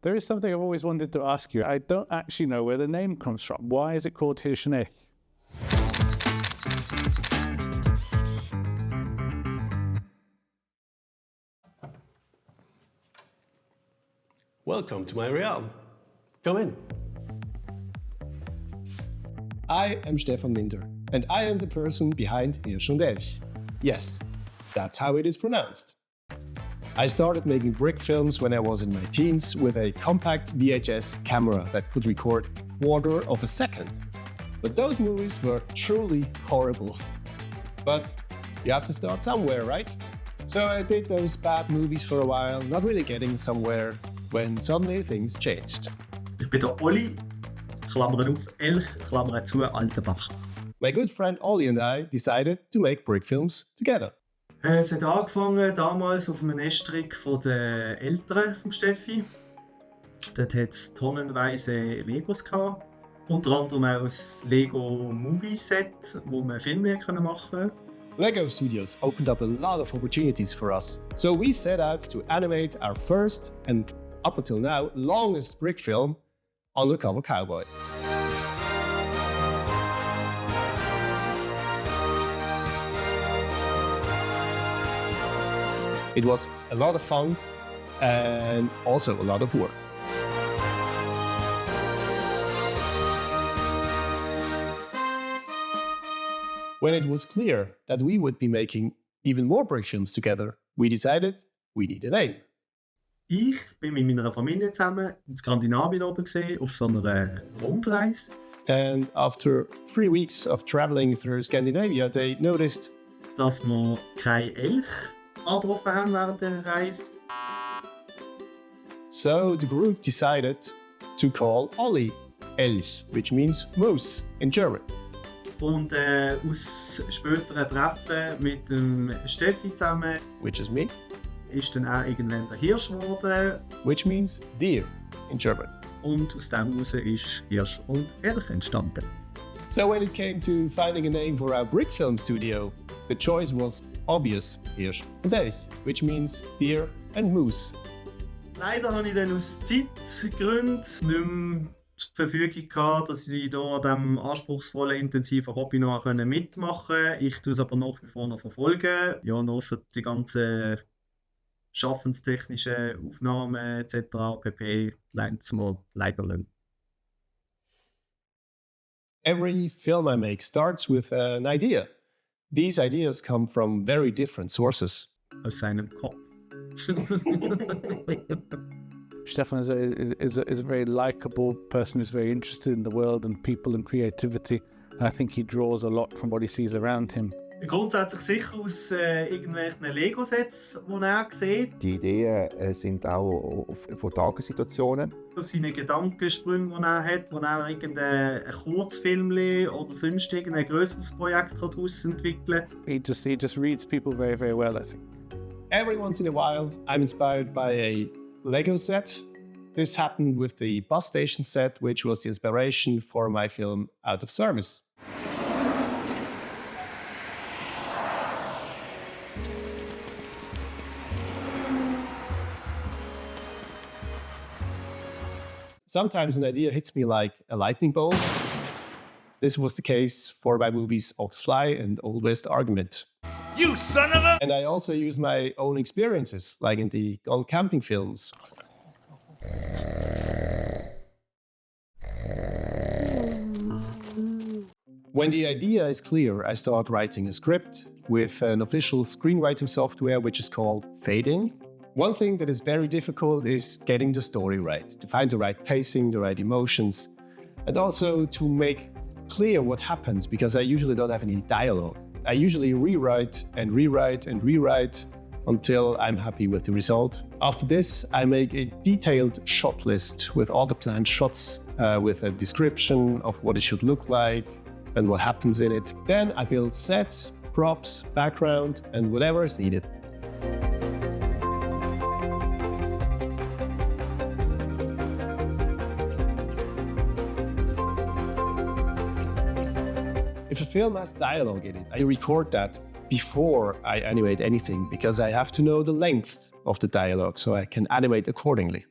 There is something I've always wanted to ask you. I don't actually know where the name comes from. Why is it called hirschundelch? Welcome to my realm. Come in. I am Stefan Minder, and I am the person behind hirschundelch. Yes, that's how it is pronounced. I started making brick films when I was in my teens with a compact VHS camera that could record a quarter of a second. But those movies were truly horrible. But you have to start somewhere, right? So I did those bad movies for a while, not really getting somewhere, when suddenly things changed. Ich bin der Oli, Klammern auf, Elch, Klammern zu, Altenbach. My good friend Oli and I decided to make brick films together. Es hat angefangen damals auf einem Nesttrick von den Eltern von Steffi. Dort hat es tonnenweise Legos gehabt. Unter anderem auch das Lego Movie Set, wo man Filme machen konnte. Lego Studios opened up a lot of opportunities for us. So we set out to animate our first and up until now longest brick film, Undercover Cowboy. It was a lot of fun and also a lot of work. When it was clear that we would be making even more brick films together, we decided we need a name. Ich bin mit meiner Familie zusammen in Skandinavien oben gesehen, auf so einer Rundreise. And after 3 weeks of traveling through Scandinavia, they noticed Dass wir kein Elch angetroffen haben während der Reise. So the group decided to call Olli Elch, which means moose in German. Und aus späteren Treffen mit dem Steffi zusammen Which is me, ist dann auch irgendwann der Hirsch geworden. which means deer in German. Und aus dem heraus ist Hirsch und Elch entstanden. So when it came to finding a name for our brick film studio, the choice was obvious, hirschundelch, which means deer and moose. Leider habe ich dann aus Zeitgründen nicht mehr die Verfügung gehabt, dass ich hier an diesem anspruchsvollen, intensiven Hobby noch mitmachen konnte. Ich tue es aber nach wie vor noch verfolgen. Ja, noch so die ganzen schaffenstechnischen Aufnahmen etc. pp. Lernt es mir leider nicht. Every film I make starts with an idea. These ideas come from very different sources. Aus seinem Kopf. Stefan is a very likable person who's very interested in the world and people and creativity. I think he draws a lot from what he sees around him. Grundsätzlich sicher aus irgendwelchen Lego-Sets, die er sieht. Die Ideen sind auch von Tagessituationen. Aus seinen Gedankensprüngen, die er hat, wo er irgendein Kurzfilm oder sonst irgendein grösseres Projekt daraus entwickeln kann. He just reads people very, very well, I think. Every once in a while, I'm inspired by a Lego set. This happened with the bus station set, which was the inspiration for my film Out of Service. Sometimes an idea hits me like a lightning bolt. This was the case for my movies Oxfly and Old West Argument. You son of a... And I also use my own experiences, like in the Gone Camping films. When the idea is clear, I start writing a script with an official screenwriting software which is called Fading. One thing that is very difficult is getting the story right, to find the right pacing, the right emotions, and also to make clear what happens, because I usually don't have any dialogue. I usually rewrite and rewrite and rewrite until I'm happy with the result. After this, I make a detailed shot list with all the planned shots, with a description of what it should look like and what happens in it. Then I build sets, props, background, and whatever is needed. If a film has dialogue in it, I record that before I animate anything, because I have to know the length of the dialogue so I can animate accordingly.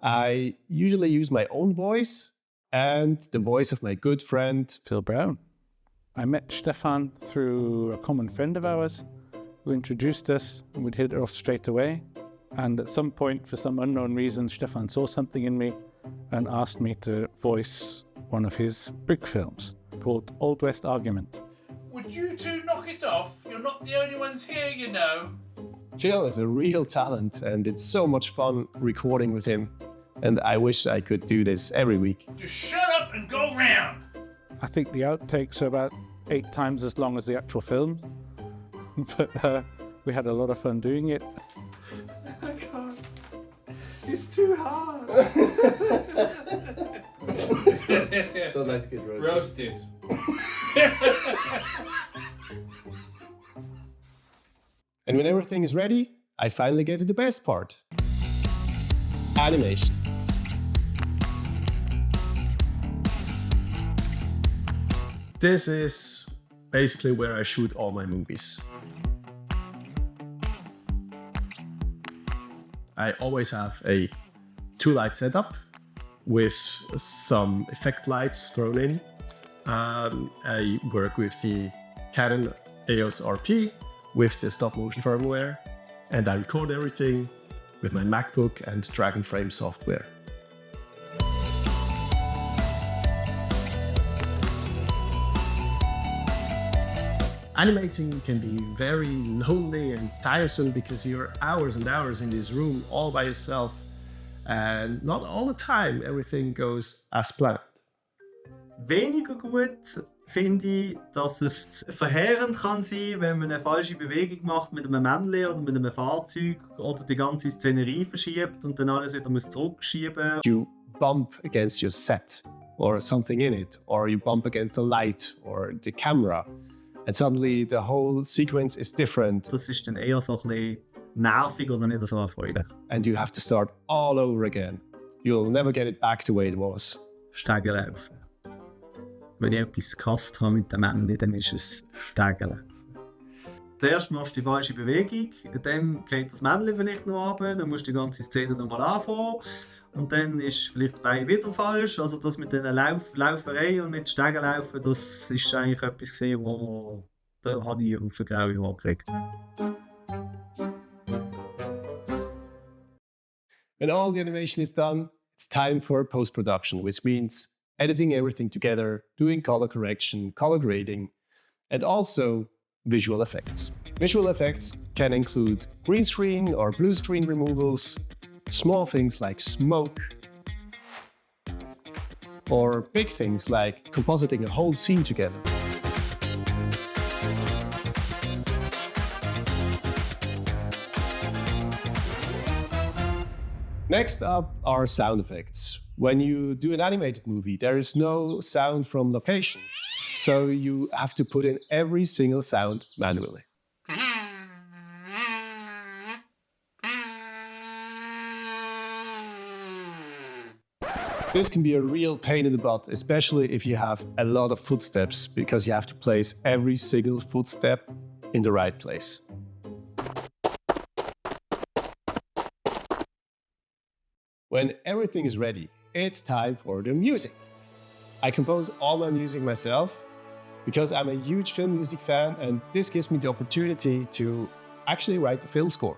I usually use my own voice and the voice of my good friend Phil Brown. I met Stefan through a common friend of ours who introduced us, and we'd hit it off straight away. And at some point, for some unknown reason, Stefan saw something in me and asked me to voice one of his brick films called Old West Argument. Would you two knock it off? You're not the only ones here, you know. Phil is a real talent, and it's so much fun recording with him. And I wish I could do this every week. Just shut up and go round. I think the outtakes are about 8 times as long as the actual film, but we had a lot of fun doing it. I can't. It's too hard. Don't like to get Roasted. And when everything is ready, I finally get to the best part. Animation. This is basically where I shoot all my movies. I always have a 2-light setup with some effect lights thrown in. I work with the Canon EOS RP with the stop motion firmware, and I record everything with my MacBook and Dragon Frame software. Animating can be very lonely and tiresome because you're hours and hours in this room all by yourself, and not all the time everything goes as planned. Weniger gut finde ich, dass es verheerend kann sein, wenn man eine falsche Bewegung macht mit einem Männchen oder mit einem Fahrzeug oder die ganze Szenerie verschiebt und dann alles wieder muss zurückschieben. You bump against your set or something in it, or you bump against the light or the camera, and suddenly the whole sequence is different. Das ist dann eher so ein bisschen nervig oder nicht so erfreulich. And you have to start all over again. You'll never get it back the way it was. Stegenlaufen. Wenn ich etwas gehasst habe mit den Männchen, dann ist es Stegenlaufen. Zuerst machst du die falsche Bewegung, dann geht das Männchen vielleicht noch runter, dann musst du die ganze Szene nochmal anfangen und dann ist vielleicht das Bein wieder falsch. Also das mit den Lauferei und mit Stegenlaufen, das ist eigentlich etwas gesehen, wo da habe ich auf den grauen Haar gekriegt. When all the animation is done, it's time for post-production, which means editing everything together, doing color correction, color grading, and also visual effects. Visual effects can include green screen or blue screen removals, small things like smoke, or big things like compositing a whole scene together. Next up are sound effects. When you do an animated movie, there is no sound from location, so you have to put in every single sound manually. This can be a real pain in the butt, especially if you have a lot of footsteps, because you have to place every single footstep in the right place. When everything is ready, it's time for the music. I compose all my music myself because I'm a huge film music fan, and this gives me the opportunity to actually write the film score.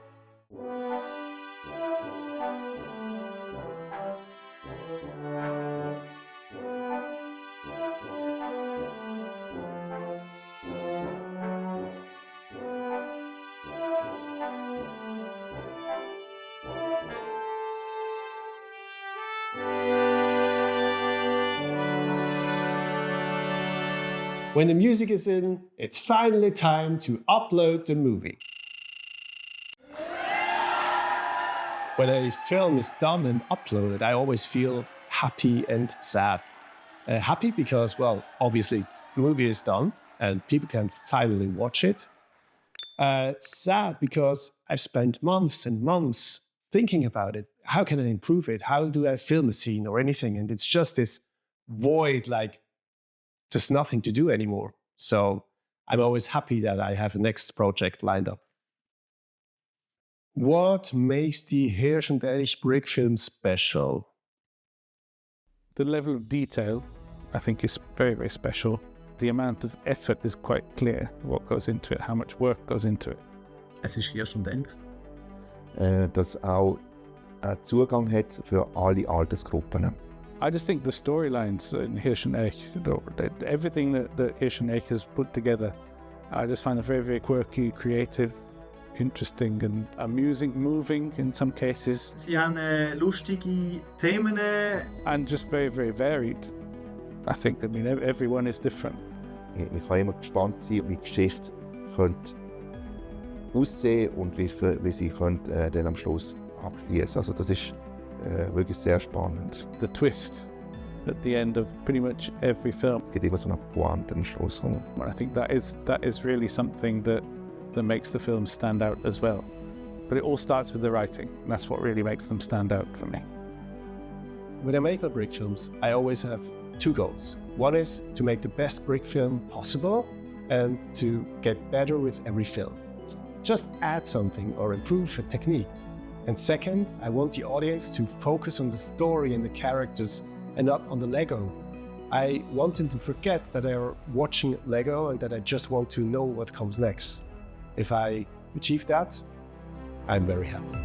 When the music is in, it's finally time to upload the movie. When a film is done and uploaded, I always feel happy and sad. Happy because, well, obviously the movie is done and people can finally watch it. Sad because I've spent months and months thinking about it. How can I improve it? How do I film a scene or anything? And it's just this void, like, there's nothing to do anymore. So I'm always happy that I have a next project lined up. What makes the hirschundelch brick film special? The level of detail, I think, is very, very special. The amount of effort is quite clear, what goes into it, how much work goes into it. Es ist hirschundelch. Dass auch einen Zugang hat für alle Altersgruppen. I just think the storylines in hirschundelch, everything that hirschundelch has put together, I just find it very, very quirky, creative, interesting and amusing, moving in some cases. Sie haben lustige Themen. And just very, very varied. I think, everyone is different. Ich kann immer gespannt sein, wie die Geschichte könnte aussehen und wie sie könnte, dann am Schluss abschließen. Also das ist wirklich sehr spannend. The twist at the end of pretty much every film. Es gibt immer so eine Pointe am Schluss. And I think that is really something that makes the film stand out as well. But it all starts with the writing, and that's what really makes them stand out for me. When I make the brick films, I always have two goals. One is to make the best brick film possible and to get better with every film. Just add something or improve a technique. And second, I want the audience to focus on the story and the characters and not on the Lego. I want them to forget that they are watching Lego and that I just want to know what comes next. If I achieve that, I'm very happy.